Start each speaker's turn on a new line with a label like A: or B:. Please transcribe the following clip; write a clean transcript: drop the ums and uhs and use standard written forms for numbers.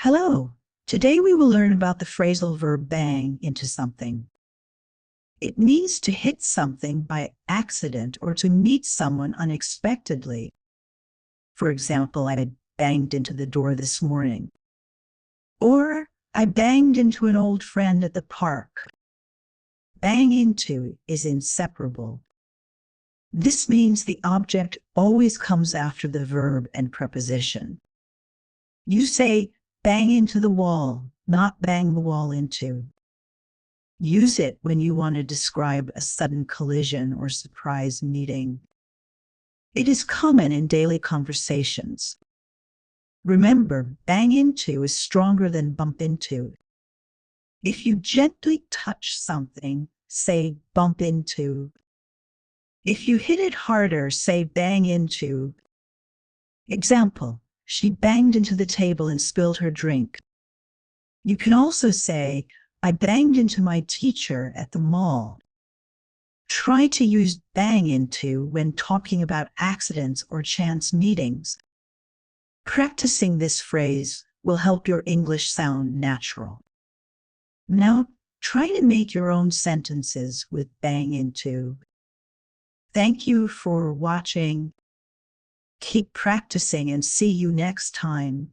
A: Hello. Today we will learn about the phrasal verb bang into something. It means to hit something by accident or to meet someone unexpectedly. For example, I banged into the door this morning. Or I banged into an old friend at the park. Bang into is inseparable. This means the object always comes after the verb and preposition. You say, bang into the wall, not bang the wall into. Use it when you want to describe a sudden collision or surprise meeting. It is common in daily conversations. Remember, bang into is stronger than bump into. If you gently touch something, say bump into. If you hit it harder, say bang into. Example, she banged into the table and spilled her drink. You can also say, I banged into my teacher at the mall. Try to use bang into when talking about accidents or chance meetings. Practicing this phrase will help your English sound natural. Now, try to make your own sentences with bang into. Thank you for watching. Keep practicing and see you next time.